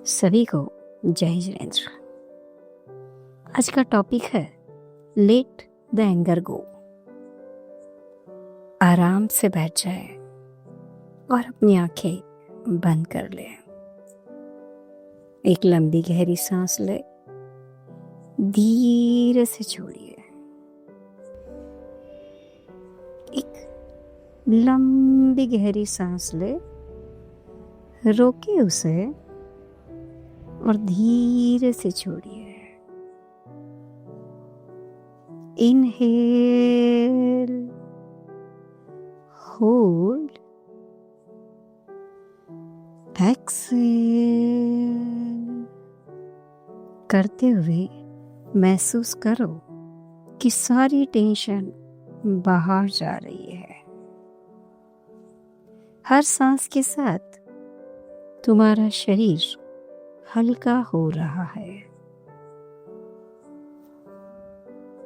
सभी को जय जिनेंद्र। आज का टॉपिक है लेट द एंगर गो। आराम से बैठ जाए और अपनी आंखें बंद कर ले। एक लंबी गहरी सांस ले, धीरे से छोड़िए। एक लंबी गहरी सांस ले, रोके उसे और धीरे से छोड़िए। इनहेल, होल्ड, एक्सहेल करते हुए महसूस करो कि सारी टेंशन बाहर जा रही है। हर सांस के साथ तुम्हारा शरीर हल्का हो रहा है।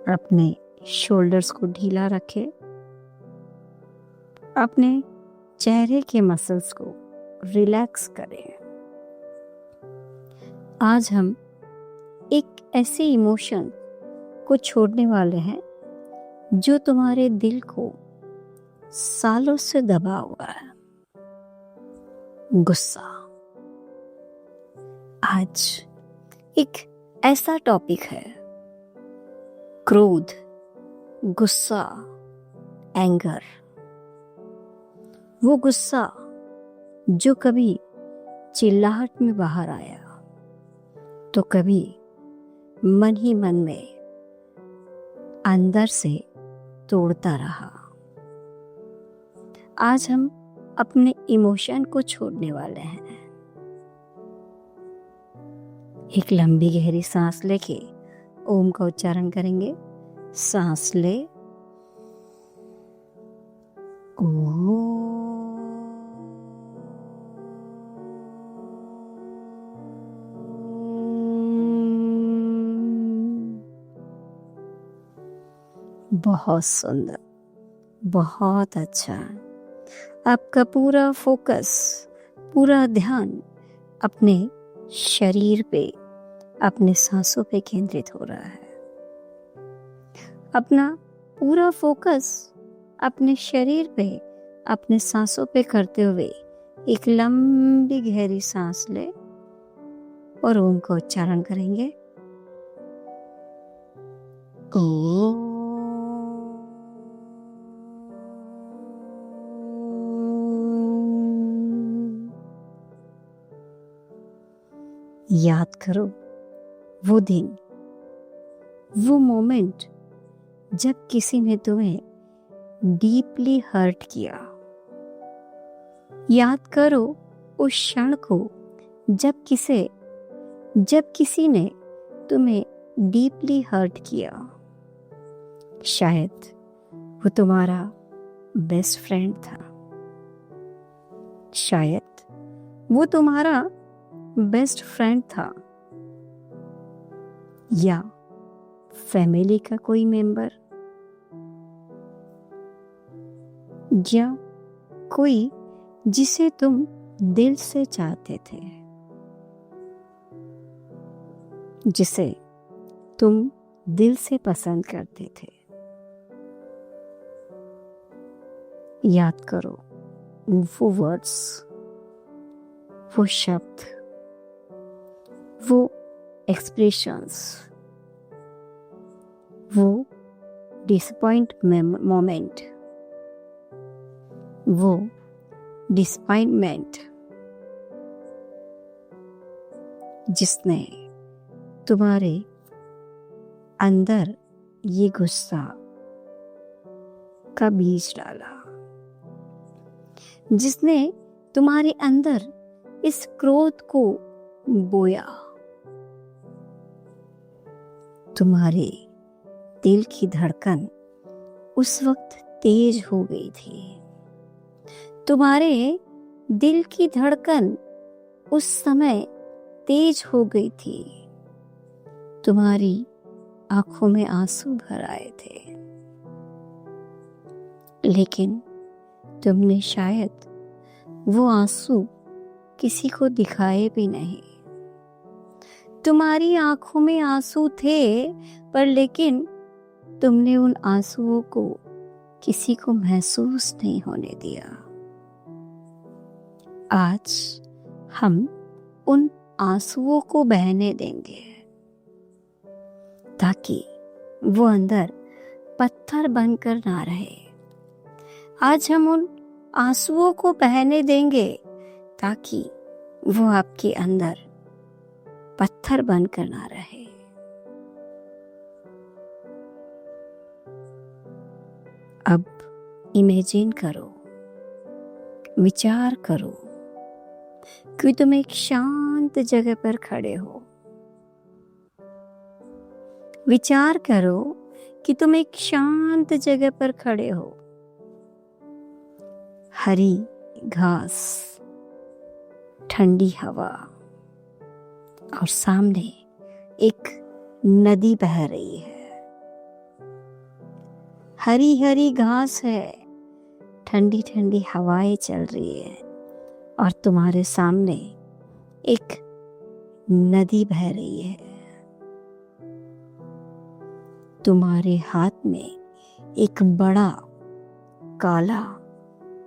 अपने शोल्डर्स को ढीला रखें। अपने चेहरे के मसल्स को रिलैक्स करें। आज हम एक ऐसे इमोशन को छोड़ने वाले हैं जो तुम्हारे दिल को सालों से दबा हुआ है, गुस्सा। आज एक ऐसा टॉपिक है, क्रोध, गुस्सा, एंगर। वो गुस्सा जो कभी चिल्लाहट में बाहर आया तो कभी मन ही मन में अंदर से तोड़ता रहा। आज हम अपने इमोशन को छोड़ने वाले हैं। एक लंबी गहरी सांस लेके ओम का उच्चारण करेंगे। सांस ले, ओ। बहुत सुंदर, बहुत अच्छा। आपका पूरा फोकस, पूरा ध्यान अपने शरीर पे, अपने सांसों पे केंद्रित हो रहा है। अपना पूरा फोकस अपने शरीर पे, अपने सांसों पे करते हुए एक लंबी गहरी सांस ले और ओम का उच्चारण करेंगे। ओ। याद करो वो दिन, वो मोमेंट जब किसी ने तुम्हें डीपली हर्ट किया। याद करो उस क्षण को जब किसी ने तुम्हें डीपली हर्ट किया। शायद वो तुम्हारा बेस्ट फ्रेंड था, शायद वो तुम्हारा बेस्ट फ्रेंड था, या फैमिली का कोई मेंबर, या कोई जिसे तुम दिल से चाहते थे, जिसे तुम दिल से पसंद करते थे। याद करो वो वर्ड्स, वो शब्द, वो एक्सप्रेशंस, वो डिसअपॉइंट मोमेंट, वो डिसअपॉइंटमेंट जिसने तुम्हारे अंदर ये गुस्सा का बीज डाला, जिसने तुम्हारे अंदर इस क्रोध को बोया। तुम्हारे दिल की धड़कन उस वक्त तेज हो गई थी। तुम्हारे दिल की धड़कन उस समय तेज हो गई थी। तुम्हारी आंखों में आंसू भर आए थे, लेकिन तुमने शायद वो आंसू किसी को दिखाए भी नहीं। तुम्हारी आंखों में आंसू थे, पर लेकिन तुमने उन आंसुओं को किसी को महसूस नहीं होने दिया। आज हम उन आंसुओं को बहने देंगे ताकि वो अंदर पत्थर बनकर ना रहे। आज हम उन आंसुओं को बहने देंगे ताकि वो आपके अंदर पत्थर बनकर ना रहे। अब इमेजिन करो, विचार करो कि तुम एक शांत जगह पर खड़े हो। विचार करो कि तुम एक शांत जगह पर खड़े हो। हरी घास, ठंडी हवा और सामने एक नदी बह रही है। हरी हरी घास है, ठंडी ठंडी हवाएं चल रही है और तुम्हारे सामने एक नदी बह रही है। तुम्हारे हाथ में एक बड़ा काला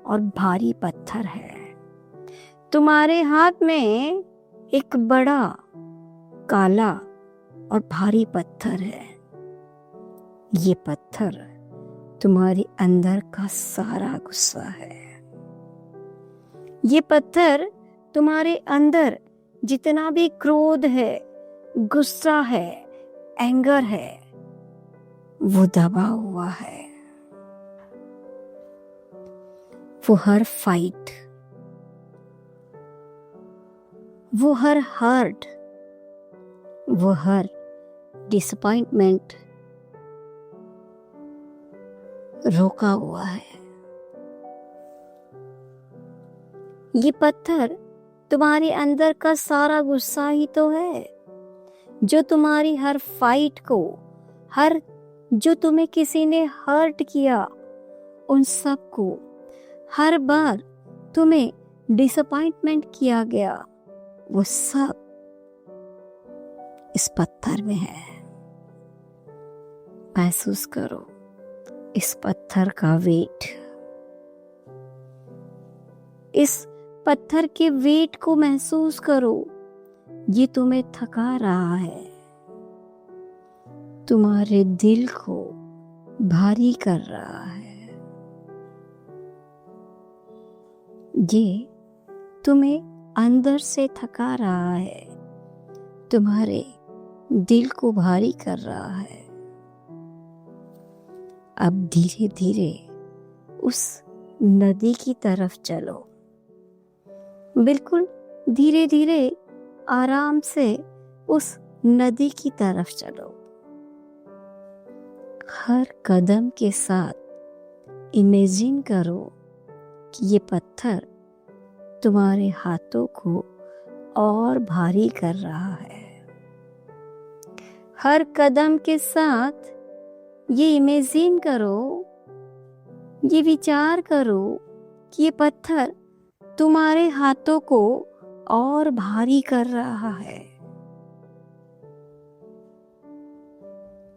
और भारी पत्थर है। तुम्हारे हाथ में एक बड़ा काला और भारी पत्थर है। ये पत्थर तुम्हारे अंदर का सारा गुस्सा है। ये पत्थर तुम्हारे अंदर जितना भी क्रोध है, गुस्सा है, एंगर है, वो दबा हुआ है। वो हर फाइट, वो हर हर्ट, वो हर डिसअपॉइंटमेंट रोका हुआ है। ये पत्थर तुम्हारे अंदर का सारा गुस्सा ही तो है, जो तुम्हारी हर फाइट को, जो तुम्हें किसी ने हर्ट किया, उन सब को, हर बार तुम्हें डिसअपॉइंटमेंट किया गया, वो सब इस पत्थर में है। महसूस करो इस पत्थर का वेट। इस पत्थर के वेट को महसूस करो। ये तुम्हें थका रहा है, तुम्हारे दिल को भारी कर रहा है। ये तुम्हें अंदर से थका रहा है, तुम्हारे दिल को भारी कर रहा है। अब धीरे धीरे उस नदी की तरफ चलो। बिल्कुल धीरे धीरे आराम से उस नदी की तरफ चलो। हर कदम के साथ इमेजिन करो कि ये पत्थर तुम्हारे हाथों को और भारी कर रहा है। हर कदम के साथ ये इमेजिन करो, ये विचार करो कि ये पत्थर तुम्हारे हाथों को और भारी कर रहा है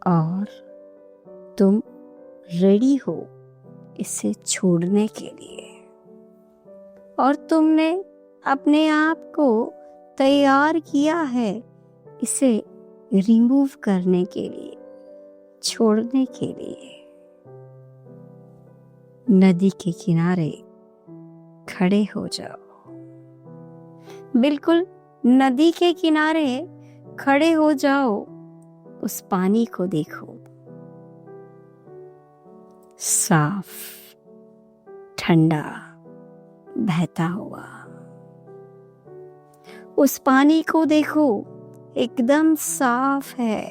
और तुम रेडी हो इसे छोड़ने के लिए। और तुमने अपने आप को तैयार किया है इसे रिमूव करने के लिए, छोड़ने के लिए। नदी के किनारे खड़े हो जाओ। बिल्कुल नदी के किनारे खड़े हो जाओ। उस पानी को देखो, साफ, ठंडा, बहता हुआ। उस पानी को देखो, एकदम साफ है,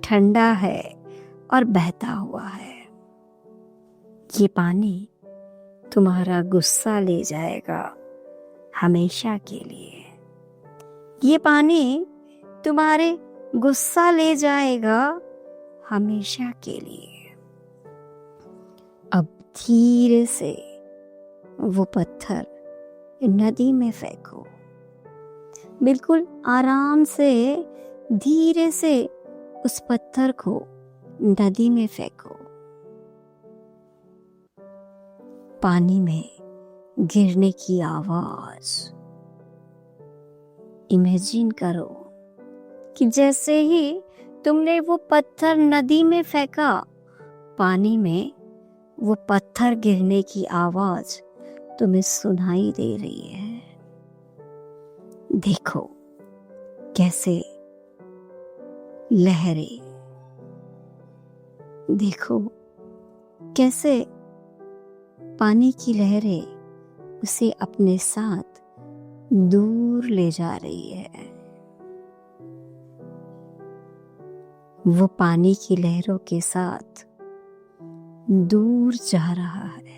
ठंडा है और बहता हुआ है। ये पानी तुम्हारा गुस्सा ले जाएगा हमेशा के लिए। ये पानी तुम्हारे गुस्सा ले जाएगा हमेशा के लिए। अब धीरे से वो पत्थर नदी में फेंको। बिल्कुल आराम से धीरे से उस पत्थर को नदी में फेंको। पानी में गिरने की आवाज इमेजिन करो कि जैसे ही तुमने वो पत्थर नदी में फेंका, पानी में वो पत्थर गिरने की आवाज तुम्हें सुनाई दे रही है। देखो कैसे लहरें, देखो कैसे पानी की लहरें उसे अपने साथ दूर ले जा रही है। वो पानी की लहरों के साथ दूर जा रहा है।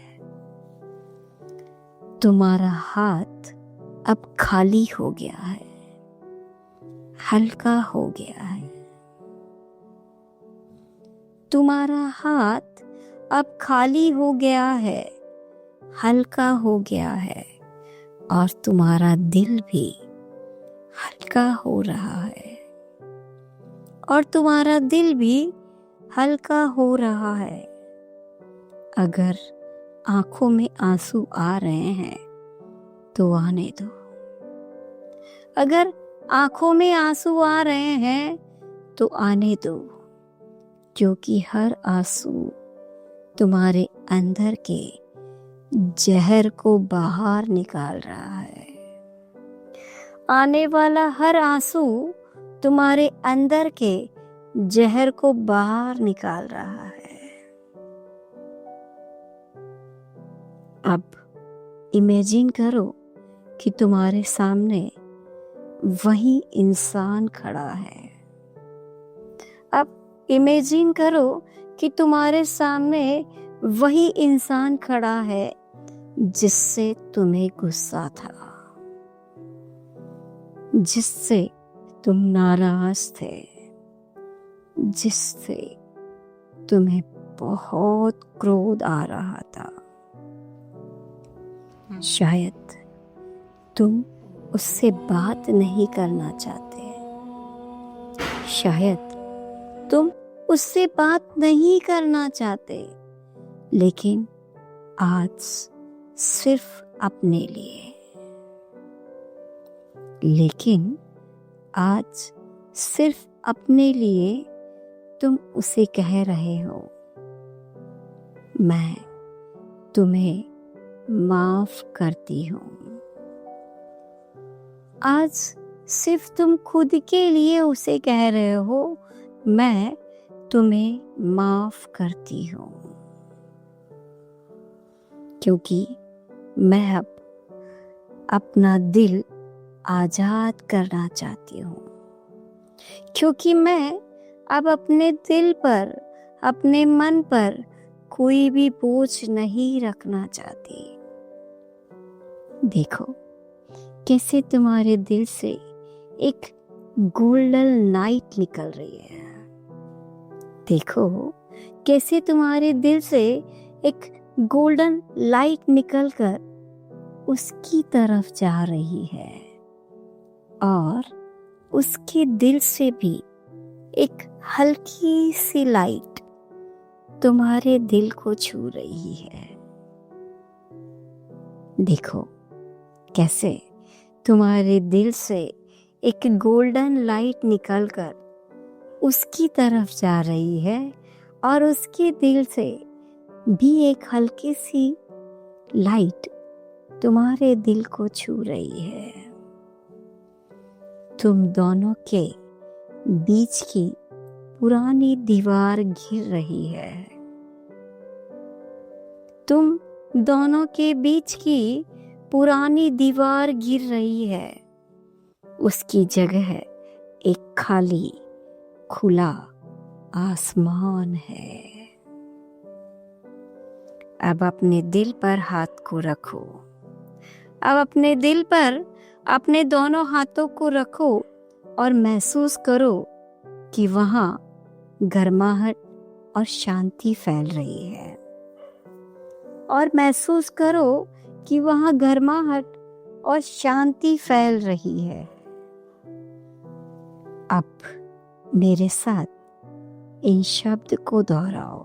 तुम्हारा हाथ अब खाली हो गया है, हल्का हो गया है। तुम्हारा हाथ अब खाली हो गया है, हल्का हो गया है, और तुम्हारा दिल भी हल्का हो रहा है, और तुम्हारा दिल भी हल्का हो रहा है। अगर आंखों में आंसू आ रहे हैं तो आने दो। अगर आंखों में आंसू आ रहे हैं तो आने दो, क्योंकि हर आंसू तुम्हारे अंदर के जहर को बाहर निकाल रहा है। आने वाला हर आंसू तुम्हारे अंदर के जहर को बाहर निकाल रहा है। अब इमेजिन करो कि तुम्हारे सामने वही इंसान खड़ा है। अब इमेजिन करो कि तुम्हारे सामने वही इंसान खड़ा है जिससे तुम्हें गुस्सा था, जिससे तुम नाराज थे, जिससे तुम्हें बहुत क्रोध आ रहा था। शायद तुम उससे बात नहीं करना चाहते, शायद तुम उससे बात नहीं करना चाहते, लेकिन आज सिर्फ अपने लिए, लेकिन आज सिर्फ अपने लिए तुम उसे कह रहे हो, मैं तुम्हें माफ करती हूँ। आज सिर्फ तुम खुद के लिए उसे कह रहे हो, मैं तुम्हें माफ करती हूँ, क्योंकि मैं अब अपना दिल आजाद करना चाहती हूँ, क्योंकि मैं अब अपने दिल पर, अपने मन पर कोई भी बोझ नहीं रखना चाहती। देखो कैसे तुम्हारे दिल से एक गोल्डन लाइट निकल रही है। देखो कैसे तुम्हारे दिल से एक गोल्डन लाइट निकलकर उसकी तरफ जा रही है, और उसके दिल से भी एक हल्की सी लाइट तुम्हारे दिल को छू रही है। देखो कैसे तुम्हारे दिल से एक गोल्डन लाइट निकलकर उसकी तरफ जा रही है, और उसके दिल से भी एक हल्की सी लाइट तुम्हारे दिल को छू रही है। तुम दोनों के बीच की पुरानी दीवार गिर रही है। तुम दोनों के बीच की पुरानी दीवार गिर रही है। उसकी जगह एक खाली खुला आसमान है। अब अपने दिल पर हाथ को रखो। अब अपने दिल पर अपने दोनों हाथों को रखो और महसूस करो कि वहां गर्माहट और शांति फैल रही है। और महसूस करो कि वहां गर्माहट और शांति फैल रही है। अब मेरे साथ इन शब्द को दोहराओ।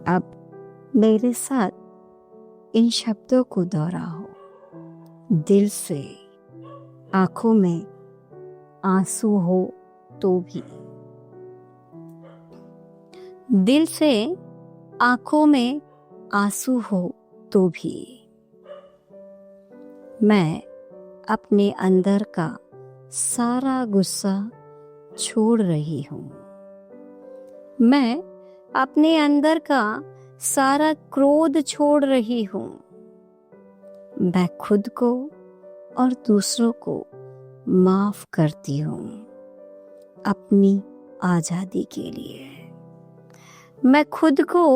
अब मेरे साथ इन शब्दों को दोहराओ। दिल से। आंखों में आंसू हो तो भी। दिल से आंखों में आंसू हो तो भी मैं अपने अंदर का सारा गुस्सा छोड़ रही हूँ। मैं अपने अंदर का सारा क्रोध छोड़ रही हूँ। मैं खुद को और दूसरों को माफ करती हूँ अपनी आजादी के लिए। मैं खुद को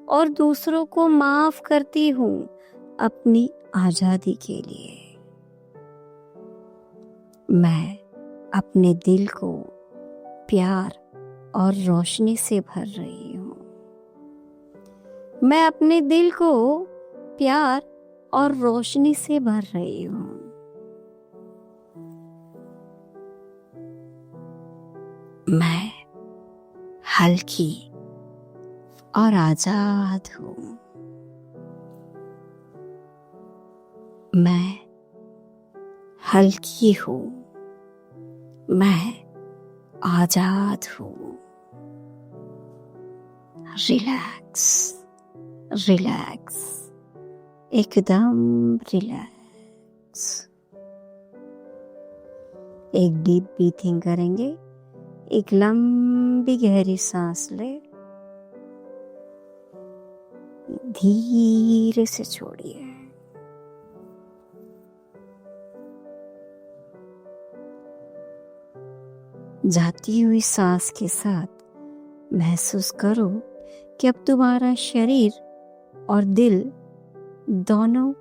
और दूसरों को माफ करती हूँ अपनी आजादी के लिए। मैं अपने दिल को प्यार और रोशनी से भर रही हूँ। मैं अपने दिल को प्यार और रोशनी से भर रही हूँ। मैं हल्की और आजाद हूँ। मैं हल्की हूँ। मैं आजाद हूँ। रिलैक्स, रिलैक्स, एकदम रिलैक्स। एक डीप ब्रीथिंग करेंगे। एक लंबी गहरी सांस ले, धीरे से छोड़िए। जाती हुई सांस के साथ महसूस करो कि अब तुम्हारा शरीर और दिल दोनों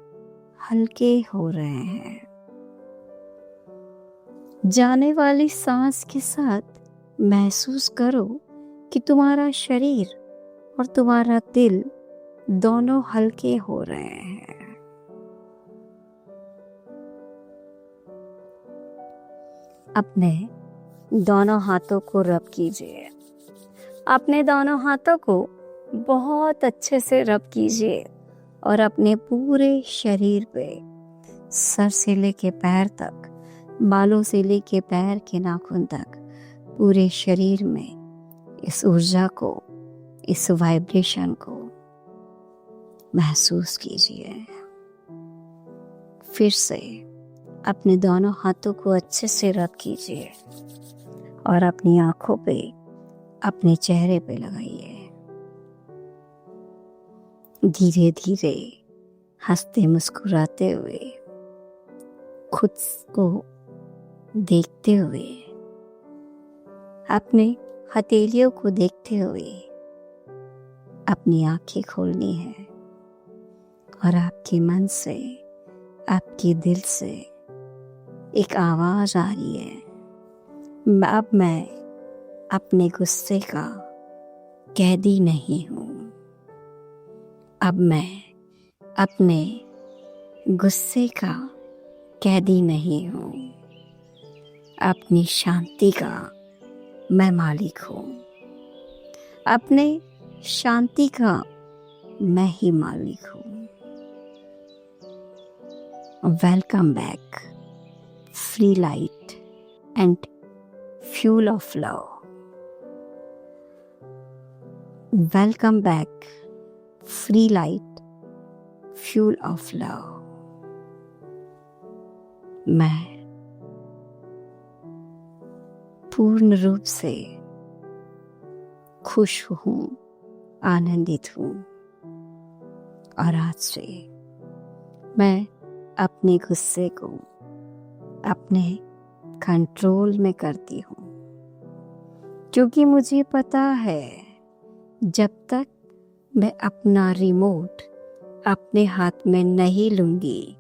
हल्के हो रहे हैं। जाने वाली सांस के साथ महसूस करो कि तुम्हारा शरीर और तुम्हारा दिल दोनों हल्के हो रहे हैं। अपने दोनों हाथों को रब कीजिए। अपने दोनों हाथों को बहुत अच्छे से रब कीजिए और अपने पूरे शरीर पे, सर से लेके पैर तक, बालों से लेके पैर के नाखून तक, पूरे शरीर में इस ऊर्जा को, इस वाइब्रेशन को महसूस कीजिए। फिर से अपने दोनों हाथों को अच्छे से रब कीजिए और अपनी आंखों पे, अपने चेहरे पे लगाइए। धीरे धीरे हंसते मुस्कुराते हुए, खुद को देखते हुए, अपने हथेलियों को देखते हुए अपनी आंखें खोलनी है और आपके मन से, आपके दिल से एक आवाज आ रही है। अब मैं अपने गुस्से का कैदी नहीं हूँ। अब मैं अपने गुस्से का कैदी नहीं हूँ। अपनी शांति का मैं मालिक हूँ। अपने शांति का मैं ही मालिक हूँ। Welcome back, free light and fuel of love. Welcome back, free light, fuel of love. मैं पूर्ण रूप से खुश हूँ, आनंदित हूँ और आज से मैं अपने गुस्से को अपने कंट्रोल में करती हूँ, क्योंकि मुझे पता है जब तक मैं अपना रिमोट अपने हाथ में नहीं लूंगी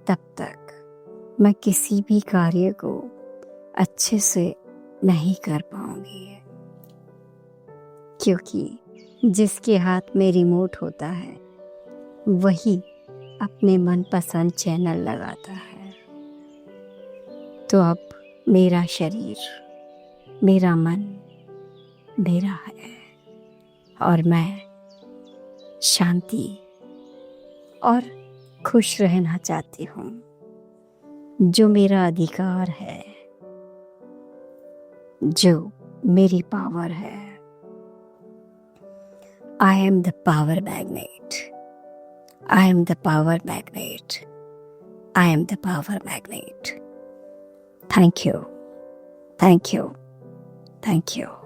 तब तक मैं किसी भी कार्य को अच्छे से नहीं कर पाऊंगी। क्योंकि जिसके हाथ में रिमोट होता है वही अपने मनपसंद चैनल लगाता है। तो अब मेरा शरीर, मेरा मन मेरा है और मैं शांति और खुश रहना चाहती हूँ, जो मेरा अधिकार है, जो मेरी पावर है। I am the power magnet. I am the power magnet. I am the power magnet. Thank you. Thank you. Thank you.